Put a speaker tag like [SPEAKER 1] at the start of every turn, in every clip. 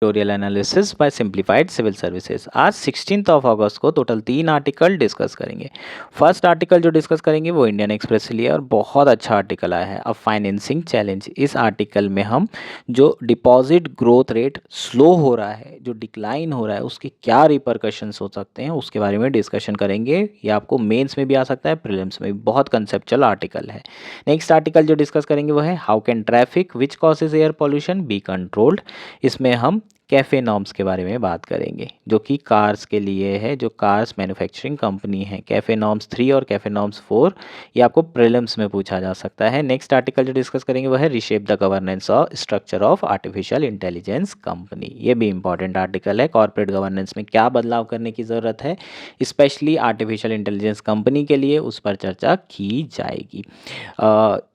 [SPEAKER 1] Tutorial analysis by simplified civil services. आज 16 अगस्त को टोटल 3 आर्टिकल डिस्कस करेंगे। फर्स्ट आर्टिकल जो डिस्कस करेंगे वो इंडियन एक्सप्रेस से लिया और बहुत अच्छा आर्टिकल आया है, अब फाइनेंसिंग चैलेंज। इस आर्टिकल में हम जो डिपॉजिट ग्रोथ रेट स्लो हो रहा है, जो डिक्लाइन हो रहा है, उसके क्या रिपरकशंस हो सकते हैं उसके बारे में डिस्कशन करेंगे। ये आपको मेंस में भी आ सकता है, प्रीलिम्स में भी। बहुत कंसेप्चुअल आर्टिकल है। नेक्स्ट आर्टिकल जो डिस्कस करेंगे वो है how can traffic which causes air pollution be controlled. इसमें हम कैफ़े नॉर्म्स के बारे में बात करेंगे, जो कि कार्स के लिए है, जो कार्स मैन्युफैक्चरिंग कंपनी है। कैफ़े नॉर्म्स 3 और कैफ़े नॉर्म्स 4 ये आपको प्रीलिम्स में पूछा जा सकता है। नेक्स्ट आर्टिकल जो डिस्कस करेंगे वो है रिशेप द गवर्नेंस और structure of artificial intelligence company. ये भी इंपॉर्टेंट आर्टिकल है। कॉर्पोरेट गवर्नेंस में क्या बदलाव करने की ज़रूरत है, स्पेशली आर्टिफिशियल इंटेलिजेंस कंपनी के लिए, उस पर चर्चा की जाएगी।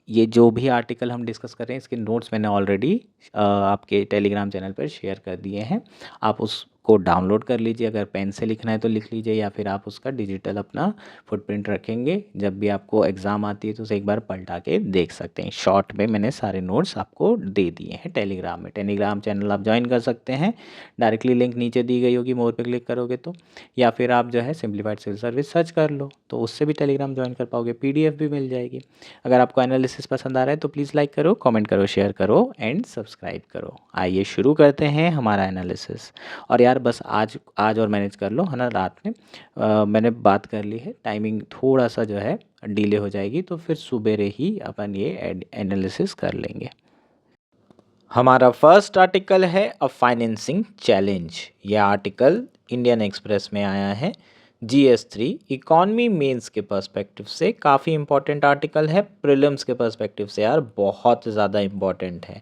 [SPEAKER 1] ये जो भी आर्टिकल हम डिस्कस कर रहे हैं इसके नोट्स मैंने ऑलरेडी आपके टेलीग्राम चैनल पर शेयर कर दिए हैं। आप उसको डाउनलोड कर लीजिए। अगर पेन से लिखना है तो लिख लीजिए, या फिर आप उसका डिजिटल अपना फुटप्रिंट रखेंगे। जब भी आपको एग्ज़ाम आती है तो उसे एक बार पलटा के देख सकते हैं। शॉर्ट में मैंने सारे नोट्स आपको दे दिए हैं टेलीग्राम में। टेलीग्राम चैनल आप ज्वाइन कर सकते हैं, डायरेक्टली लिंक नीचे दी गई होगी, मोर पे क्लिक करोगे तो। या फिर आप जो है सिंप्लीफाइड सिविल सर्विस सर्च कर लो तो उससे भी टेलीग्राम ज्वाइन कर पाओगे, PDF भी मिल जाएगी। अगर आपको एनालिसिस पसंद आ रहा है तो प्लीज़ लाइक करो, कमेंट करो, शेयर करो एंड सब्सक्राइब करो। आइए शुरू करते हैं हमारा एनालिसिस। और यार बस आज आज और मैनेज कर लो, है ना। रात में मैंने बात कर ली है, टाइमिंग थोड़ा सा जो है डिले हो जाएगी तो फिर सुबेरे ही अपन ये एनालिसिस कर लेंगे। हमारा फर्स्ट आर्टिकल है अ फाइनेंसिंग चैलेंज। ये आर्टिकल इंडियन एक्सप्रेस में आया है, GS3 इकॉनमी मेंस के पर्सपेक्टिव से काफ़ी इंपॉर्टेंट आर्टिकल है। प्रीलिम्स के पर्सपेक्टिव से यार बहुत ज़्यादा इम्पॉर्टेंट है।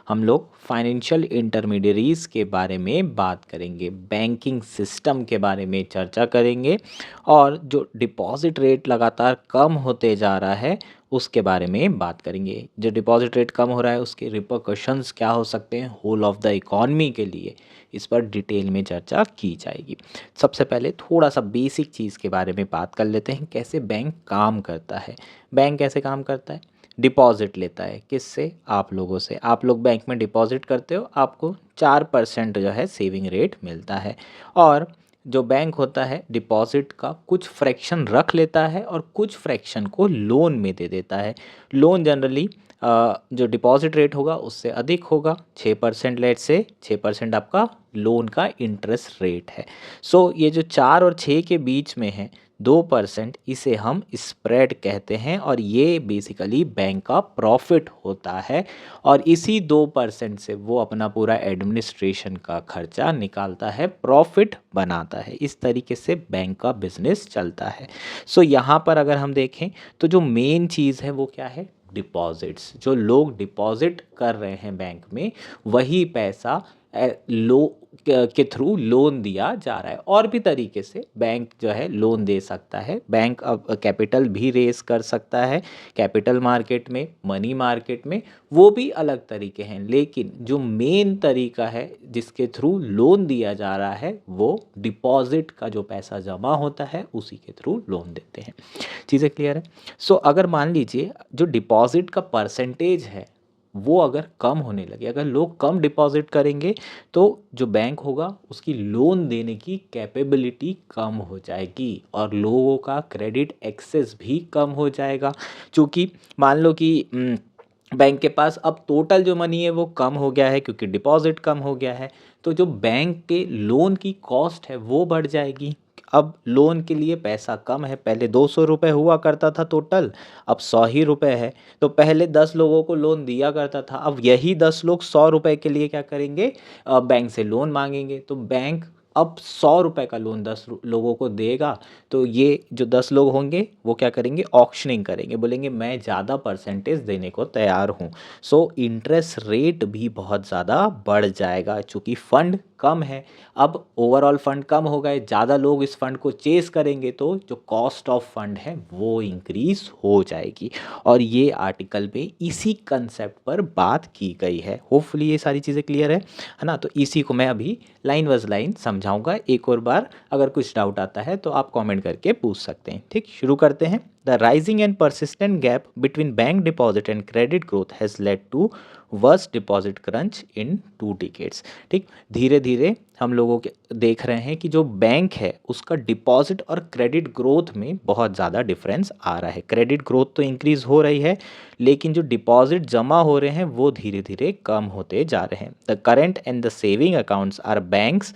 [SPEAKER 1] हम लोग फाइनेंशियल इंटरमीडियरीज के बारे में बात करेंगे, बैंकिंग सिस्टम के बारे में चर्चा करेंगे, और जो डिपॉजिट रेट लगातार कम होते जा रहा है उसके बारे में बात करेंगे। जो डिपॉजिट रेट कम हो रहा है उसके रिपरकशंस क्या हो सकते हैं होल ऑफ द इकॉनमी के लिए, इस पर डिटेल में चर्चा की जाएगी। सबसे पहले थोड़ा सा बेसिक चीज़ के बारे में बात कर लेते हैं, कैसे बैंक काम करता है। बैंक कैसे काम करता है, डिपॉजिट लेता है किससे, आप लोगों से। आप लोग बैंक में डिपॉजिट करते हो, आपको 4% जो है सेविंग रेट मिलता है। और जो बैंक होता है डिपॉजिट का कुछ फ्रैक्शन रख लेता है और कुछ फ्रैक्शन को लोन में दे देता है। लोन जनरली जो डिपॉजिट रेट होगा उससे अधिक होगा, 6% लेट से 6% आपका लोन का इंटरेस्ट रेट है। सो ये जो 4 और 6 के बीच में है 2%, इसे हम स्प्रेड कहते हैं, और ये बेसिकली बैंक का प्रॉफिट होता है। और इसी 2% से वो अपना पूरा एडमिनिस्ट्रेशन का खर्चा निकालता है, प्रॉफिट बनाता है। इस तरीके से बैंक का बिजनेस चलता है। सो यहाँ पर अगर हम देखें तो जो मेन चीज़ है वो क्या है, डिपॉजिट्स। जो लोग डिपॉजिट कर रहे हैं बैंक में वही पैसा लो के थ्रू लोन दिया जा रहा है। और भी तरीके से बैंक जो है लोन दे सकता है। बैंक अब कैपिटल भी रेस कर सकता है, कैपिटल मार्केट में, मनी मार्केट में, वो भी अलग तरीके हैं। लेकिन जो मेन तरीका है जिसके थ्रू लोन दिया जा रहा है वो डिपॉजिट का जो पैसा जमा होता है उसी के थ्रू लोन देते हैं। चीज़ें क्लियर है। सो अगर मान लीजिए जो डिपॉजिट का परसेंटेज है वो अगर कम होने लगे, अगर लोग कम डिपॉजिट करेंगे तो जो बैंक होगा उसकी लोन देने की कैपेबिलिटी कम हो जाएगी और लोगों का क्रेडिट एक्सेस भी कम हो जाएगा। क्योंकि मान लो कि बैंक के पास अब टोटल जो मनी है वो कम हो गया है क्योंकि डिपॉजिट कम हो गया है, तो जो बैंक के लोन की कॉस्ट है वो बढ़ जाएगी। अब लोन के लिए पैसा कम है, पहले 200 रुपये हुआ करता था टोटल, अब 100 ही रुपये है। तो पहले 10 लोगों को लोन दिया करता था, अब यही 10 लोग 100 रुपये के लिए क्या करेंगे, बैंक से लोन मांगेंगे। तो बैंक अब 100 रुपये का लोन 10 लोगों को देगा। तो ये जो 10 लोग होंगे वो क्या करेंगे, ऑक्शनिंग करेंगे, बोलेंगे मैं ज़्यादा परसेंटेज देने को तैयार हूँ। सो इंटरेस्ट रेट भी बहुत ज़्यादा बढ़ जाएगा चूँकि फ़ंड कम है। अब ओवरऑल फंड कम हो गए, ज़्यादा लोग इस फंड को चेस करेंगे तो जो कॉस्ट ऑफ फंड है वो इंक्रीज हो जाएगी। और ये आर्टिकल में इसी कंसेप्ट पर बात की गई है। होपफुली ये सारी चीज़ें क्लियर है ना। तो इसी को मैं अभी लाइन वाइज लाइन समझाऊंगा एक और बार। अगर कुछ डाउट आता है तो आप कमेंट करके पूछ सकते हैं। ठीक, शुरू करते हैं। The rising and persistent gap between bank deposit and credit growth has led to worst deposit crunch in 2 decades. ठीक, धीरे धीरे हम लोगों के देख रहे हैं कि जो बैंक है उसका डिपॉजिट और क्रेडिट ग्रोथ में बहुत ज़्यादा डिफरेंस आ रहा है। क्रेडिट ग्रोथ तो इंक्रीज हो रही है, लेकिन जो डिपॉजिट जमा हो रहे हैं वो धीरे धीरे कम होते जा रहे हैं। The current and the saving accounts are banks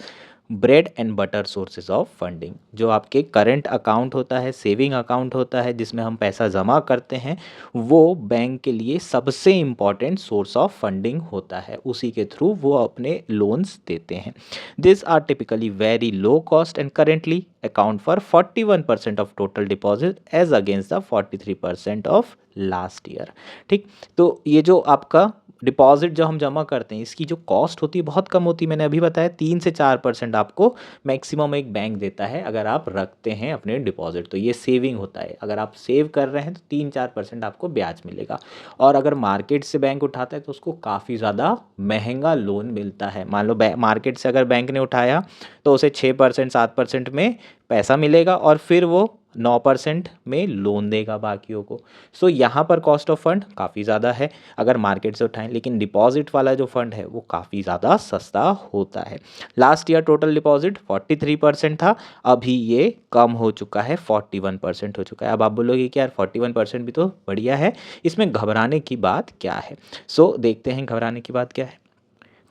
[SPEAKER 1] bread and butter sources of funding. जो आपके करंट अकाउंट होता है, सेविंग अकाउंट होता है जिसमें हम पैसा जमा करते हैं, वो बैंक के लिए सबसे इम्पॉर्टेंट सोर्स ऑफ फंडिंग होता है। उसी के थ्रू वो अपने लोन्स देते हैं। This are typically very low cost and currently account for 41% of total deposit as against the 43% of last year. ठीक, तो ये जो आपका डिपॉजिट जो हम जमा करते हैं इसकी जो कॉस्ट होती है बहुत कम होती है। मैंने अभी बताया 3 से 4% आपको मैक्सिमम एक बैंक देता है अगर आप रखते हैं अपने डिपॉजिट, तो ये सेविंग होता है। अगर आप सेव कर रहे हैं तो 3-4% आपको ब्याज मिलेगा। और अगर मार्केट से बैंक उठाता है तो उसको काफ़ी ज़्यादा महंगा लोन मिलता है। मान लो मार्केट से अगर बैंक ने उठाया तो उसे 6% 7% में पैसा मिलेगा और फिर वो 9% में लोन देगा बाकियों को। सो यहाँ पर कॉस्ट ऑफ फंड काफ़ी ज़्यादा है अगर मार्केट से उठाएं, लेकिन डिपॉजिट वाला जो फंड है वो काफ़ी ज़्यादा सस्ता होता है। लास्ट ईयर टोटल डिपॉजिट 43% था, अभी ये कम हो चुका है, 41% हो चुका है। अब आप बोलोगे कि यार 41% भी तो बढ़िया है, इसमें घबराने की बात क्या है? सो देखते हैं घबराने की बात क्या है।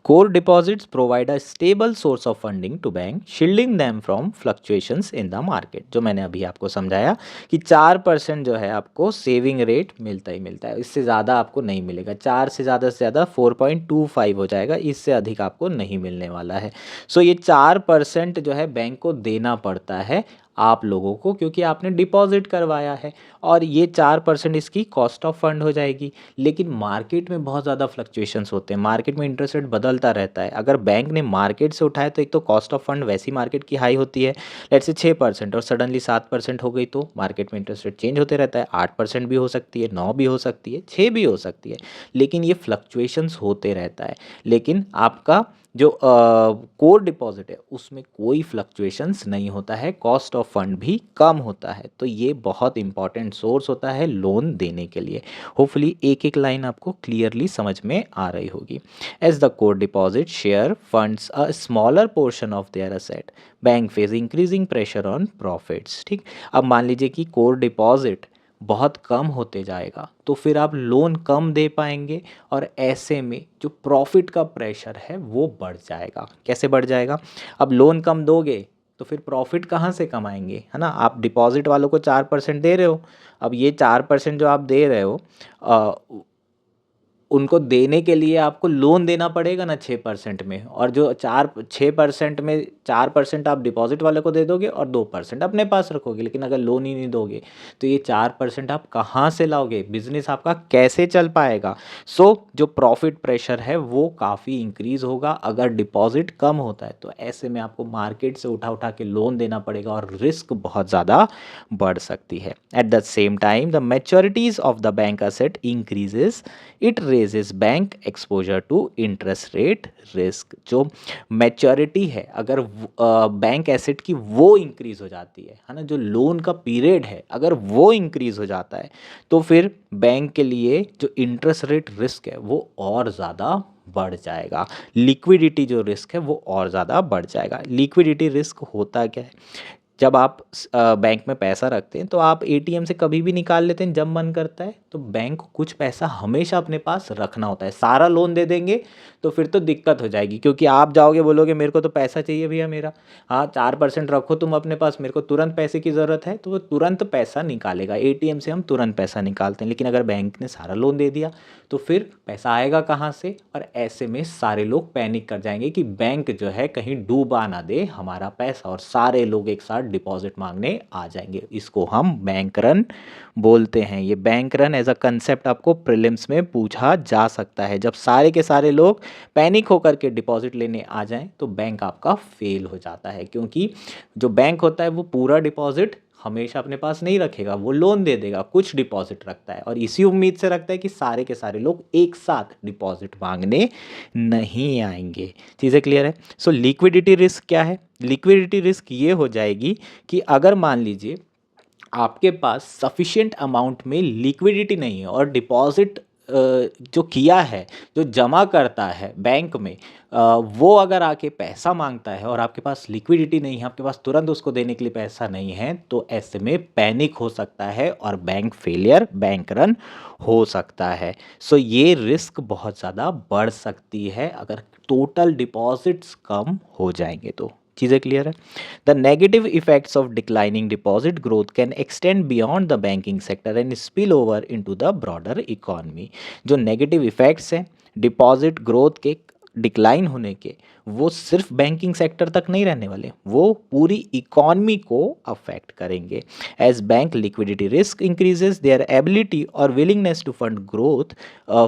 [SPEAKER 1] Core deposits provide a stable source of funding to bank, shielding them from fluctuations in the market। जो मैंने अभी आपको समझाया कि 4% जो है आपको सेविंग रेट मिलता ही मिलता है, इससे ज़्यादा आपको नहीं मिलेगा। 4 से ज़्यादा 4.25 हो जाएगा, इससे अधिक आपको नहीं मिलने वाला है। सो ये 4% जो है बैंक को देना पड़ता है आप लोगों को, क्योंकि आपने डिपॉजिट करवाया है, और ये 4% इसकी कॉस्ट ऑफ फंड हो जाएगी। लेकिन मार्केट में बहुत ज़्यादा फ्लक्चुएशंस होते हैं, मार्केट में इंटरेस्ट रेट बदलता रहता है। अगर बैंक ने मार्केट से उठाया तो एक तो कॉस्ट ऑफ फंड वैसी मार्केट की हाई होती है, लेट्स से 6%, और सडनली 7% हो गई तो मार्केट में इंटरेस्ट रेट चेंज होते रहता है। 8% भी हो सकती है, 9 भी हो सकती है, 6 भी हो सकती है, लेकिन ये फ्लक्चुएशंस होते रहता है। लेकिन आपका जो कोर डिपॉजिट है उसमें कोई फ्लक्चुएशंस नहीं होता है, कॉस्ट ऑफ फंड भी कम होता है। तो ये बहुत इंपॉर्टेंट सोर्स होता है लोन देने के लिए। होपफुली एक एक लाइन आपको क्लियरली समझ में आ रही होगी। As the core deposit share funds a smaller portion of their asset, bank face increasing pressure on profits. ठीक, अब मान लीजिए कि कोर डिपॉजिट बहुत कम होते जाएगा तो फिर आप लोन कम दे पाएंगे, और ऐसे में जो प्रॉफिट का प्रेशर है वो बढ़ जाएगा। कैसे बढ़ जाएगा? अब लोन कम दोगे तो फिर प्रॉफिट कहाँ से कमाएंगे, है ना? आप डिपॉजिट वालों को 4% दे रहे हो, अब ये 4% जो आप दे रहे हो उनको देने के लिए आपको लोन देना पड़ेगा ना 6% में, और जो 6% में 4% आप डिपॉजिट वाले को दे दोगे और 2% अपने पास रखोगे। लेकिन अगर लोन ही नहीं दोगे तो ये 4% आप कहाँ से लाओगे? बिजनेस आपका कैसे चल पाएगा? सो जो प्रॉफिट प्रेशर है वो काफ़ी इंक्रीज होगा अगर डिपॉजिट कम होता है। तो ऐसे में आपको मार्केट से उठा उठा के लोन देना पड़ेगा और रिस्क बहुत ज़्यादा बढ़ सकती है। At the same time the maturities of the bank asset increases, it raises bank exposure to interest rate risk. जो मैच्योरिटी है अगर बैंक एसेट की वो इंक्रीज हो जाती है ना, जो लोन का पीरियड है अगर वो इंक्रीज हो जाता है तो फिर बैंक के लिए जो इंटरेस्ट रेट रिस्क है वो और ज़्यादा बढ़ जाएगा। लिक्विडिटी जो रिस्क है वो और ज़्यादा बढ़ जाएगा। लिक्विडिटी रिस्क होता क्या है? जब आप बैंक में पैसा रखते हैं तो आप एटीएम से कभी भी निकाल लेते हैं जब मन करता है, तो बैंक को कुछ पैसा हमेशा अपने पास रखना होता है। सारा लोन दे देंगे तो फिर तो दिक्कत हो जाएगी, क्योंकि आप जाओगे बोलोगे मेरे को तो पैसा चाहिए भैया मेरा, हाँ 4% रखो तुम अपने पास, मेरे को तुरंत पैसे की ज़रूरत है, तो वो तुरंत पैसा निकालेगा। एटीएम से हम तुरंत पैसा निकालते हैं, लेकिन अगर बैंक ने सारा लोन दे दिया तो फिर पैसा आएगा कहाँ से? और ऐसे में सारे लोग पैनिक कर जाएंगे कि बैंक जो है कहीं डूबा ना दे हमारा पैसा, और सारे लोग एक साथ डिपॉजिट मांगने आ जाएंगे। इसको हम बैंक रन बोलते हैं। ये bank run as a concept आपको प्रीलिम्स में पूछा जा सकता है। जब सारे के सारे लोग पैनिक होकर के डिपॉजिट लेने आ जाएं तो बैंक आपका फेल हो जाता है, क्योंकि जो बैंक होता है वो पूरा डिपॉजिट हमेशा अपने पास नहीं रखेगा, वो लोन दे देगा, कुछ डिपॉजिट रखता है और इसी उम्मीद से रखता है कि सारे के सारे लोग एक साथ डिपॉजिट मांगने नहीं आएंगे। चीज़ें क्लियर है? सो लिक्विडिटी रिस्क क्या है? लिक्विडिटी रिस्क ये हो जाएगी कि अगर मान लीजिए आपके पास सफिशिएंट अमाउंट में लिक्विडिटी नहीं है और डिपॉजिट जो किया है, जो जमा करता है बैंक में, वो अगर आके पैसा मांगता है और आपके पास लिक्विडिटी नहीं है, आपके पास तुरंत उसको देने के लिए पैसा नहीं है, तो ऐसे में पैनिक हो सकता है और बैंक फेलियर, बैंक रन हो सकता है। सो ये रिस्क बहुत ज़्यादा बढ़ सकती है अगर टोटल डिपॉजिट्स कम हो जाएंगे तो। चीज़ें क्लियर है? The negative effects of declining deposit growth can extend beyond the banking sector and spill over into the broader economy. जो नेगेटिव इफेक्ट्स हैं डिपॉजिट ग्रोथ के डिक्लाइन होने के, वो सिर्फ बैंकिंग सेक्टर तक नहीं रहने वाले, वो पूरी इकॉनमी को अफेक्ट करेंगे। As bank liquidity risk increases, their ability और willingness to fund growth,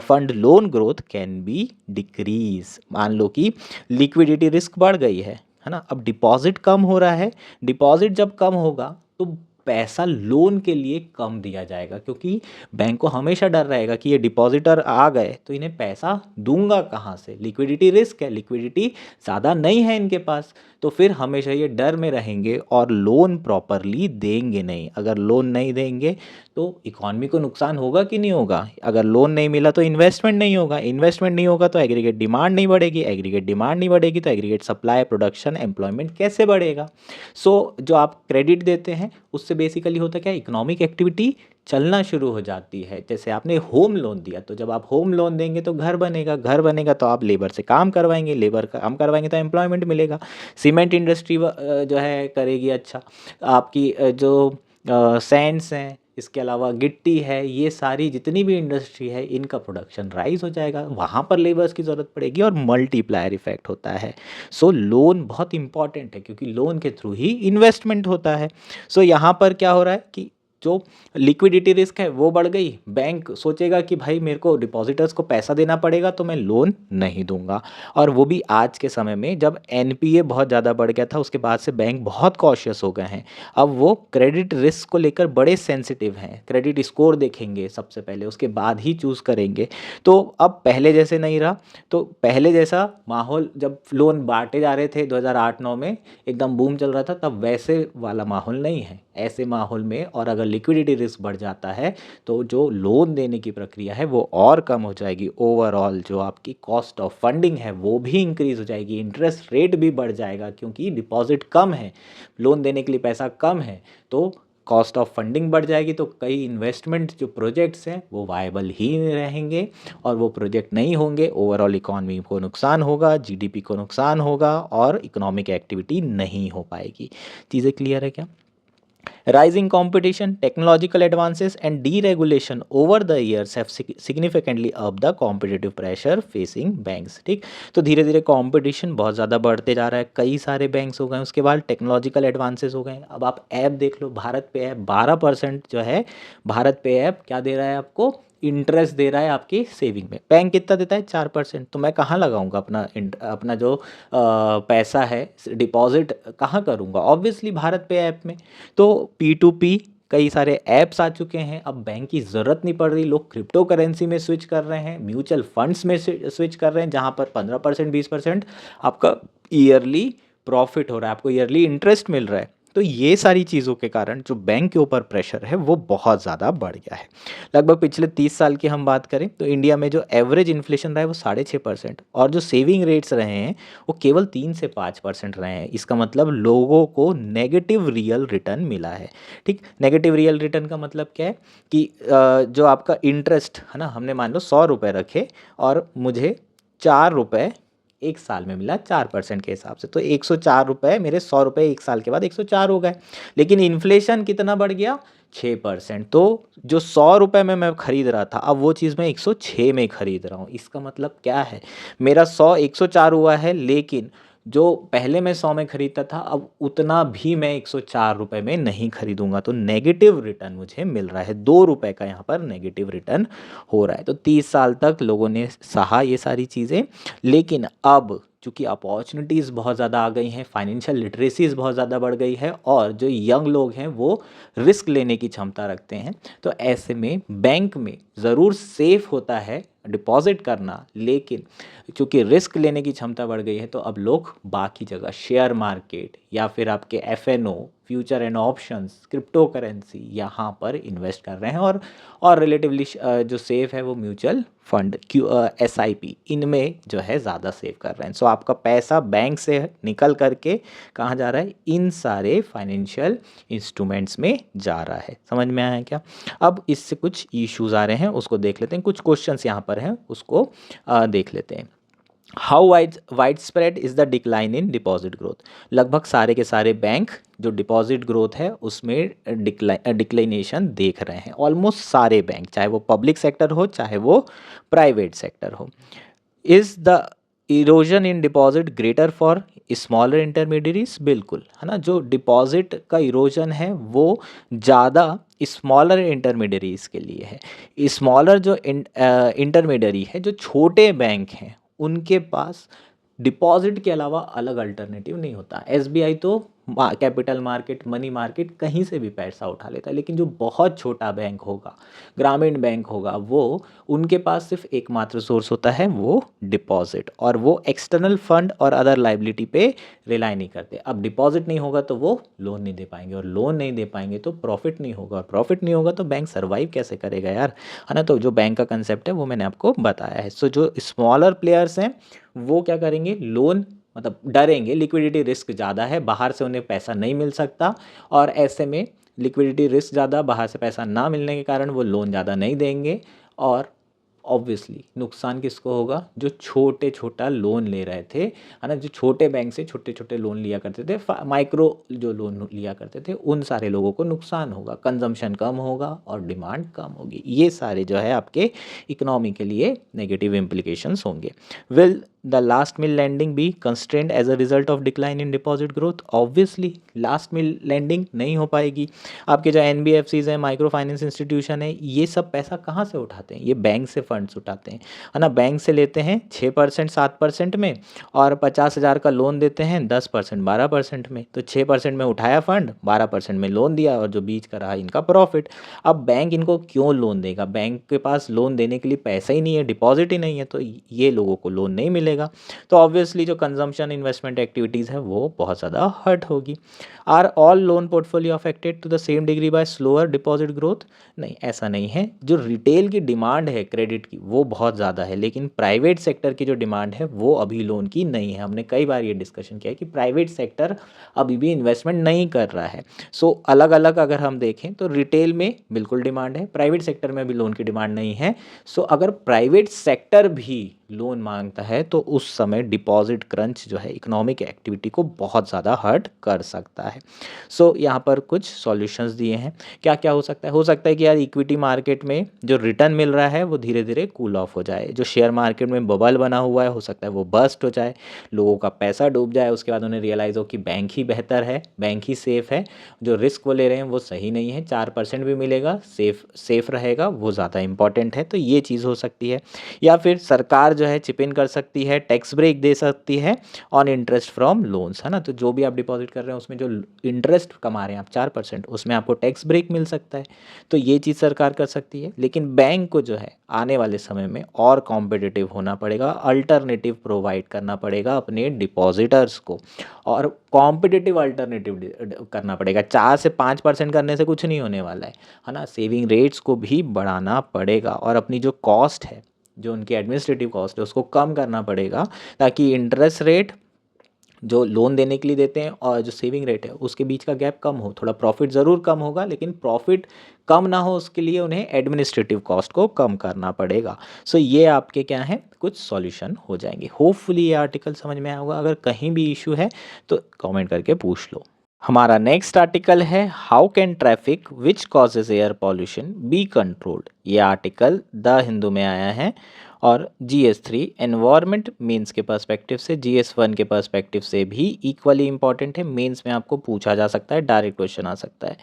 [SPEAKER 1] fund loan growth can be decrease. मान लो कि लिक्विडिटी रिस्क बढ़ गई है ना, अब डिपॉजिट कम हो रहा है, डिपॉजिट जब कम होगा तो पैसा लोन के लिए कम दिया जाएगा, क्योंकि बैंक को हमेशा डर रहेगा कि ये डिपॉजिटर आ गए तो इन्हें पैसा दूंगा कहाँ से, लिक्विडिटी रिस्क है, लिक्विडिटी ज़्यादा नहीं है इनके पास, तो फिर हमेशा ये डर में रहेंगे और लोन प्रॉपरली देंगे नहीं। अगर लोन नहीं देंगे तो इकॉनमी को नुकसान होगा कि नहीं होगा? अगर लोन नहीं मिला तो इन्वेस्टमेंट नहीं होगा, इन्वेस्टमेंट नहीं होगा तो एग्रीगेट डिमांड नहीं बढ़ेगी, एग्रीगेट डिमांड नहीं बढ़ेगी तो एग्रीगेट सप्लाई, प्रोडक्शन, एम्प्लॉयमेंट कैसे बढ़ेगा? सो जो आप क्रेडिट देते हैं उससे बेसिकली होता क्या, इकोनॉमिक एक्टिविटी चलना शुरू हो जाती है। जैसे आपने होम लोन दिया, तो जब आप होम लोन देंगे तो घर बनेगा, घर बनेगा तो आप लेबर से काम करवाएंगे, लेबर काम करवाएंगे तो एम्प्लॉयमेंट मिलेगा, सीमेंट इंडस्ट्री जो है करेगी अच्छा, आपकी जो सैंड्स हैं, इसके अलावा गिट्टी है, ये सारी जितनी भी इंडस्ट्री है इनका प्रोडक्शन राइज हो जाएगा, वहाँ पर लेबर्स की ज़रूरत पड़ेगी और मल्टीप्लायर इफेक्ट होता है। सो लोन बहुत इंपॉर्टेंट है क्योंकि लोन के थ्रू ही इन्वेस्टमेंट होता है। सो यहाँ पर क्या हो रहा है कि जो लिक्विडिटी रिस्क है वो बढ़ गई, बैंक सोचेगा कि भाई मेरे को डिपॉजिटर्स को पैसा देना पड़ेगा तो मैं लोन नहीं दूंगा, और वो भी आज के समय में जब एनपीए बहुत ज़्यादा बढ़ गया था उसके बाद से बैंक बहुत कॉशियस हो गए हैं। अब वो क्रेडिट रिस्क को लेकर बड़े सेंसिटिव हैं, क्रेडिट स्कोर देखेंगे सबसे पहले, उसके बाद ही चूज़ करेंगे। तो अब पहले जैसे नहीं रहा, तो पहले जैसा माहौल जब लोन बांटे जा रहे थे 2008-9 में एकदम बूम चल रहा था, तब वैसे वाला माहौल नहीं है। ऐसे माहौल में और अगर लिक्विडिटी रिस्क बढ़ जाता है तो जो लोन देने की प्रक्रिया है वो और कम हो जाएगी, ओवरऑल जो आपकी कॉस्ट ऑफ फंडिंग है वो भी इंक्रीज हो जाएगी, इंटरेस्ट रेट भी बढ़ जाएगा, क्योंकि डिपॉजिट कम है, लोन देने के लिए पैसा कम है, तो कॉस्ट ऑफ फंडिंग बढ़ जाएगी, तो कई इन्वेस्टमेंट जो प्रोजेक्ट्स हैं वो वायबल ही नहीं रहेंगे, और वो प्रोजेक्ट नहीं होंगे, ओवरऑल इकॉनमी को नुकसान होगा, जीडीपी को नुकसान होगा और इकोनॉमिक एक्टिविटी नहीं हो पाएगी। चीज़ें क्लियर है क्या? Rising competition, technological advances, and deregulation over the years have significantly upped the competitive pressure facing banks। ठीक, तो धीरे धीरे कंपटीशन बहुत ज़्यादा बढ़ते जा रहा है, कई सारे बैंक्स हो गए, उसके बाद टेक्नोलॉजिकल एडवांसेस हो गए। अब आप ऐप देख लो, भारत पे ऐप 12% जो है, भारत पे ऐप क्या दे रहा है आपको, इंटरेस्ट दे रहा है आपकी सेविंग में। बैंक कितना देता है, 4%। तो मैं कहाँ लगाऊंगा अपना जो पैसा है, डिपॉजिट कहाँ करूँगा, ऑब्वियसली भारत पे ऐप में। तो P2P कई सारे ऐप्स आ चुके हैं, अब बैंक की ज़रूरत नहीं पड़ रही, लोग क्रिप्टो करेंसी में स्विच कर रहे हैं, म्यूचुअल फंड्स में स्विच कर रहे हैं, जहाँ पर 15% 20% आपका ईयरली प्रॉफिट हो रहा है, आपको ईयरली इंटरेस्ट मिल रहा है। तो ये सारी चीज़ों के कारण जो बैंक के ऊपर प्रेशर है वो बहुत ज़्यादा बढ़ गया है। लगभग पिछले 30 साल की हम बात करें तो इंडिया में जो एवरेज इन्फ्लेशन रहा है वो 6.5%, और जो सेविंग रेट्स रहे हैं वो केवल 3 से 5% रहे हैं। इसका मतलब लोगों को नेगेटिव रियल रिटर्न मिला है। ठीक, नेगेटिव रियल रिटर्न का मतलब क्या है कि जो आपका इंटरेस्ट है ना, हमने मान लो 100 रुपये रखे और मुझे 4 रुपये एक साल में मिला 4% के हिसाब से, तो 104 रुपये मेरे 100 रुपये एक साल के बाद 104 हो गए। लेकिन इन्फ्लेशन कितना बढ़ गया, 6%। तो जो 100 रुपये में मैं खरीद रहा था अब वो चीज़ मैं 106 में खरीद रहा हूँ। इसका मतलब क्या है, मेरा 100 104 हुआ है, लेकिन जो पहले मैं 100 में खरीदता था अब उतना भी मैं 104 रुपये में नहीं खरीदूंगा, तो नेगेटिव रिटर्न मुझे मिल रहा है, 2 रुपये का यहाँ पर नेगेटिव रिटर्न हो रहा है। तो 30 साल तक लोगों ने सहा ये सारी चीज़ें, लेकिन अब चूँकि अपॉर्चुनिटीज़ बहुत ज़्यादा आ गई हैं, फाइनेंशियल लिटरेसीज़ बहुत ज़्यादा बढ़ गई है, और जो यंग लोग हैं वो रिस्क लेने की क्षमता रखते हैं, तो ऐसे में बैंक में ज़रूर सेफ़ होता है डिपॉजिट करना, लेकिन क्योंकि रिस्क लेने की क्षमता बढ़ गई है तो अब लोग बाकी जगह शेयर मार्केट या फिर आपके F and O, future and options, crypto currency यहाँ पर इन्वेस्ट कर रहे हैं और रिलेटिवली जो सेफ है वो म्यूचुअल फंड एसआईपी इनमें जो है ज़्यादा सेव कर रहे हैं। सो आपका पैसा बैंक से निकल करके कहाँ जा रहा है? इन सारे फाइनेंशियल इंस्ट्रूमेंट्स में जा रहा है। समझ में आया क्या? अब इससे कुछ इश्यूज आ रहे हैं, उसको देख लेते हैं। कुछ क्वेश्चंस यहाँ पर हैं, उसको देख लेते हैं। How wide spread is the decline in deposit growth? लगभग सारे के सारे बैंक जो डिपॉजिट ग्रोथ है उसमें डिक्लाइनेशन देख रहे हैं। ऑलमोस्ट सारे बैंक, चाहे वो पब्लिक सेक्टर हो चाहे वो प्राइवेट सेक्टर हो। Is the erosion in deposit greater for smaller intermediaries? बिल्कुल, है ना। जो डिपॉजिट का इरोजन है वो ज़्यादा स्मॉलर इंटरमीडियरीज के लिए है। स्मॉलर जो इंटरमीडियरी है, जो छोटे बैंक हैं, उनके पास डिपॉजिट के अलावा अलग अल्टरनेटिव नहीं होता। एसबीआई तो कैपिटल मार्केट, मनी मार्केट कहीं से भी पैसा उठा लेता है, लेकिन जो बहुत छोटा बैंक होगा, ग्रामीण बैंक होगा, वो उनके पास सिर्फ एकमात्र सोर्स होता है वो डिपॉजिट, और वो एक्सटर्नल फंड और अदर लाइबिलिटी पे रिलाई नहीं करते। अब डिपॉजिट नहीं होगा तो वो लोन नहीं दे पाएंगे, और लोन नहीं दे पाएंगे तो प्रॉफिट नहीं होगा, और प्रॉफिट नहीं होगा तो बैंक सर्वाइव कैसे करेगा यार, है ना। तो जो बैंक का कंसेप्ट है वो मैंने आपको बताया है। सो जो स्मॉलर प्लेयर्स हैं वो क्या करेंगे? लोन, मतलब डरेंगे, लिक्विडिटी रिस्क ज़्यादा है, बाहर से उन्हें पैसा नहीं मिल सकता, और ऐसे में लिक्विडिटी रिस्क ज़्यादा, बाहर से पैसा ना मिलने के कारण वो लोन ज़्यादा नहीं देंगे। और ऑब्वियसली नुकसान किसको होगा? जो छोटे छोटा लोन ले रहे थे, है ना, जो छोटे बैंक से छोटे छोटे लोन लिया करते थे, माइक्रो जो लोन लिया करते थे, उन सारे लोगों को नुकसान होगा, कंजम्पशन कम होगा और डिमांड कम होगी। ये सारे जो है आपके इकोनॉमी के लिए नेगेटिव इम्प्लीकेशंस होंगे। Will the last mile landing be constrained as a result of decline in deposit growth? Obviously last mile landing नहीं हो पाएगी। आपके जो एनबीएफसीज हैं, माइक्रो फाइनेंस इंस्टीट्यूशन है, ये सब पैसा कहाँ से उठाते हैं? ये बैंक से फंड्स उठाते हैं, है ना। बैंक से लेते हैं 6% 7% में, और 50,000 का लोन देते हैं 10% 12% में। तो 6% में उठाया फंड, 12% में लोन दिया, और जो बीच का रहा इनका प्रॉफिट। अब बैंक इनको क्यों लोन देगा? बैंक के पास लोन देने के लिए पैसा ही नहीं है, डिपॉजिट ही नहीं है, तो ये लोगों को लोन नहीं मिलेगा। तो ऑब्वियसली जो कंजम्पशन इन्वेस्टमेंट एक्टिविटीज़ है वो बहुत ज़्यादा हर्ट होगी। Are all loan portfolio affected to the same degree by slower deposit growth? नहीं, ऐसा नहीं है। जो रिटेल की डिमांड है क्रेडिट की वो बहुत ज़्यादा है, लेकिन प्राइवेट सेक्टर की जो डिमांड है वो अभी लोन की नहीं है। हमने कई बार ये डिस्कशन किया है कि प्राइवेट सेक्टर अभी भी इन्वेस्टमेंट नहीं कर रहा है। सो अलग अलग अगर हम देखें तो रिटेल में बिल्कुल डिमांड है, प्राइवेट सेक्टर में भी लोन की डिमांड नहीं है। सो अगर प्राइवेट सेक्टर भी लोन मांगता है तो उस समय डिपॉजिट क्रंच जो है इकोनॉमिक एक्टिविटी को बहुत ज़्यादा हर्ट कर सकता है। सो यहाँ पर कुछ सॉल्यूशंस दिए हैं। क्या क्या हो सकता है? हो सकता है कि यार इक्विटी मार्केट में जो रिटर्न मिल रहा है वो धीरे धीरे कूल ऑफ हो जाए। जो शेयर मार्केट में बबल बना हुआ है हो सकता है वो बस्ट हो जाए, लोगों का पैसा डूब जाए, उसके बाद उन्हें रियलाइज़ हो कि बैंक ही बेहतर है, बैंक ही सेफ़ है, जो रिस्क वो ले रहे हैं वो सही नहीं है, 4% भी मिलेगा, सेफ रहेगा, वो ज़्यादा इंपॉर्टेंट है। तो ये चीज़ हो सकती है। या फिर सरकार जो है चिप इन कर सकती है, टैक्स ब्रेक दे सकती है ऑन इंटरेस्ट फ्रॉम लोन्स, है ना। तो जो भी आप डिपॉजिट कर रहे हैं उसमें जो इंटरेस्ट कमा रहे हैं आप 4%, उसमें आपको टैक्स ब्रेक मिल सकता है। तो ये चीज़ सरकार कर सकती है। लेकिन बैंक को जो है आने वाले समय में और कॉम्पिटिटिव होना पड़ेगा, अल्टरनेटिव प्रोवाइड करना पड़ेगा अपने डिपॉजिटर्स को, और कॉम्पिटिटिव अल्टरनेटिव करना पड़ेगा। 4 से 5% करने से कुछ नहीं होने वाला है ना। सेविंग रेट्स को भी बढ़ाना पड़ेगा, और अपनी जो कॉस्ट है, जो उनकी एडमिनिस्ट्रेटिव कॉस्ट है, उसको कम करना पड़ेगा, ताकि इंटरेस्ट रेट जो लोन देने के लिए देते हैं और जो सेविंग रेट है उसके बीच का गैप कम हो। थोड़ा प्रॉफिट ज़रूर कम होगा, लेकिन प्रॉफिट कम ना हो उसके लिए उन्हें एडमिनिस्ट्रेटिव कॉस्ट को कम करना पड़ेगा। सो ये आपके क्या है, कुछ सॉल्यूशन हो जाएंगे। होपफुली ये आर्टिकल समझ में आया होगा। अगर कहीं भी इशू है तो कमेंट करके पूछ लो। हमारा नेक्स्ट आर्टिकल है how can traffic which causes air pollution be controlled. ये आर्टिकल द हिंदू में आया है, और GS3 एनवायरनमेंट मीन्स के पर्सपेक्टिव से, GS1 के पर्सपेक्टिव से भी इक्वली इंपॉर्टेंट है। मेंस में आपको पूछा जा सकता है, डायरेक्ट क्वेश्चन आ सकता है।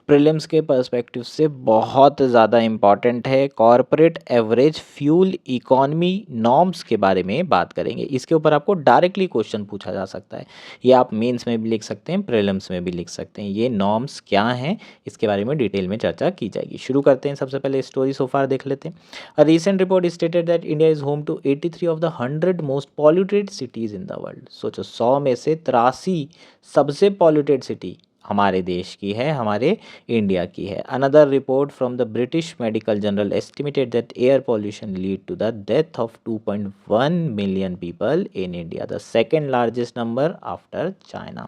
[SPEAKER 1] प्रीलिम्स के पर्सपेक्टिव से बहुत ज़्यादा इम्पॉर्टेंट है। Corporate average fuel economy norms के बारे में बात करेंगे। इसके ऊपर आपको डायरेक्टली क्वेश्चन पूछा जा सकता है। ये आप मेंस में भी लिख सकते हैं, प्रीलिम्स में भी लिख सकते हैं। ये नॉर्म्स क्या हैं, इसके बारे में डिटेल में चर्चा की जाएगी। शुरू करते हैं। सबसे पहले स्टोरी सो फार देख लेते हैं। A recent report stated that India is home to 83 of the 100 most polluted cities in the world. सोचो 100 में से 83 सबसे पॉल्यूटेड सिटी हमारे देश की है, हमारे इंडिया की है। Another report from the British medical journal estimated that air pollution lead to the death of 2.1 million people in India, the second largest number after China.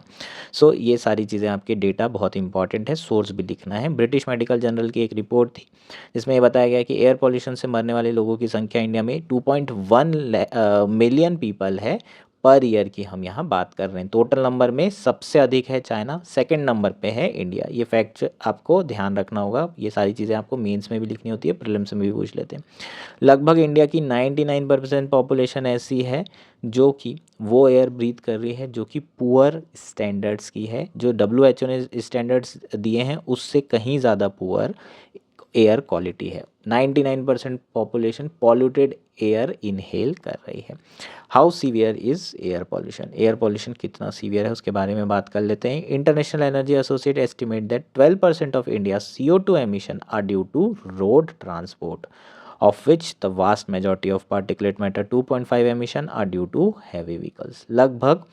[SPEAKER 1] So ये सारी चीज़ें आपके डेटा बहुत इंपॉर्टेंट है, सोर्स भी लिखना है। ब्रिटिश मेडिकल जर्नल की एक रिपोर्ट थी जिसमें ये बताया गया कि एयर पॉल्यूशन से मरने वाले लोगों की संख्या इंडिया में 2.1 मिलियन पीपल है पर ईयर की हम यहाँ बात कर रहे हैं। टोटल नंबर में सबसे अधिक है चाइना, सेकंड नंबर पे है इंडिया। ये फैक्ट आपको ध्यान रखना होगा। ये सारी चीज़ें आपको मेंस में भी लिखनी होती है, प्रीलिम्स में भी पूछ लेते हैं। लगभग इंडिया की 99% पॉपुलेशन ऐसी है जो कि वो एयर ब्रीथ कर रही है जो कि पुअर स्टैंडर्ड्स की है, जो WHO ने स्टैंडर्ड्स दिए हैं उससे कहीं ज़्यादा पुअर एयर क्वालिटी है। 99% पॉपुलेशन पॉल्यूटेड एयर इनहेल कर रही है। How severe is air pollution, air pollution कितना सीवियर है उसके बारे में बात कर लेते हैं। International energy associate estimate that 12% of India CO2 emission are due to road transport, of which the vast majority of particulate matter 2.5 emission are due to heavy vehicles। लगभग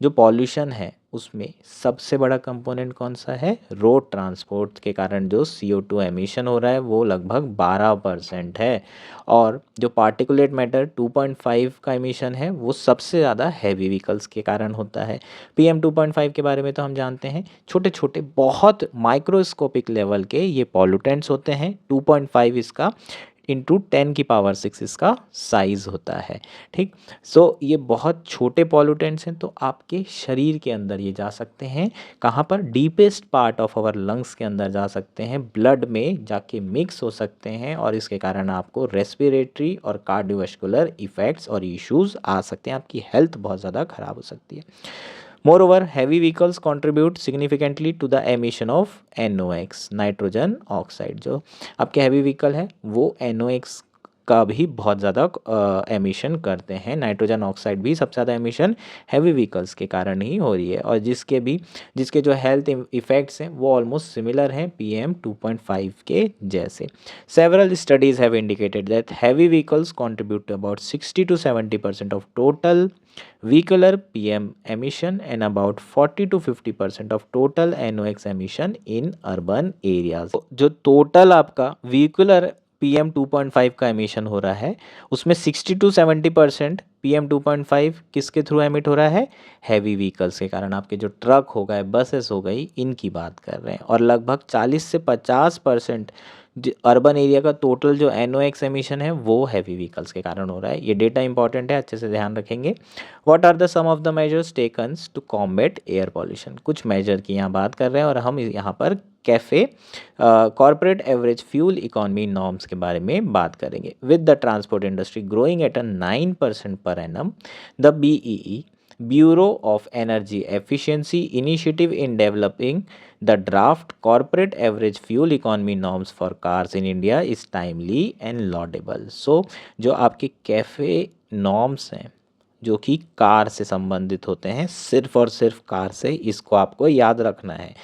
[SPEAKER 1] जो पॉल्यूशन है उसमें सबसे बड़ा कंपोनेंट कौन सा है, रोड ट्रांसपोर्ट के कारण जो CO2 एमिशन हो रहा है वो लगभग 12% है। और जो पार्टिकुलेट मैटर 2.5 का एमिशन है वो सबसे ज़्यादा हैवी व्हीकल्स के कारण होता है। PM 2.5 के बारे में तो हम जानते हैं, छोटे छोटे बहुत माइक्रोस्कोपिक लेवल के ये पॉल्यूटेंट्स होते हैं। 2.5 इसका इंटू 10⁶ इसका साइज़ होता है। ठीक, सो ये बहुत छोटे पॉल्यूटेंट्स हैं तो आपके शरीर के अंदर ये जा सकते हैं। कहाँ पर, deepest part of our lungs के अंदर जा सकते हैं, ब्लड में जाके मिक्स हो सकते हैं और इसके कारण आपको रेस्पिरेटरी और कार्डियोवास्कुलर इफ़ेक्ट्स और इश्यूज़ आ सकते हैं। आपकी हेल्थ बहुत ज़्यादा ख़राब हो सकती है। Moreover, heavy vehicles contribute significantly to the emission of NOx, nitrogen oxide. जो आपके हैवी व्हीकल है वो NOx का भी बहुत ज़्यादा एमिशन करते हैं। नाइट्रोजन ऑक्साइड भी सबसे ज़्यादा एमिशन हैवी व्हीकल्स के कारण ही हो रही है और जिसके जो हेल्थ इफ़ेक्ट्स हैं वो ऑलमोस्ट सिमिलर हैं PM 2.5 के जैसे। Several studies have indicated that heavy vehicles contribute to about 60 to 70% of total vehicular PM emission and about 40 to 50% of total NOx emission in urban areas। जो total आपका vehicular PM 2.5 का emission हो रहा है उसमें 60 to 70% PM 2.5 किसके through emit हो रहा है, हैवी व्हीकल्स के कारण। आपके जो ट्रक हो गए, बसेस हो गई, इनकी बात कर रहे हैं। और लगभग 40 से 50% अर्बन एरिया का टोटल जो NOx एमिशन है वो हैवी व्हीकल्स के कारण हो रहा है। ये डेटा इंपॉर्टेंट है, अच्छे से ध्यान रखेंगे। What are the some of the measures takens to combat air pollution, कुछ मेजर की यहाँ बात कर रहे हैं और हम यहाँ पर cafe corporate average fuel economy norms के बारे में बात करेंगे। With the transport industry growing at a 9% per annum, the BEE Bureau of Energy Efficiency Initiative in developing the draft corporate average fuel economy norms for cars in India is timely and laudable। So जो आपके cafe norms हैं जो कि car से संबंधित होते हैं, सिर्फ और सिर्फ कार से, इसको आपको याद रखना है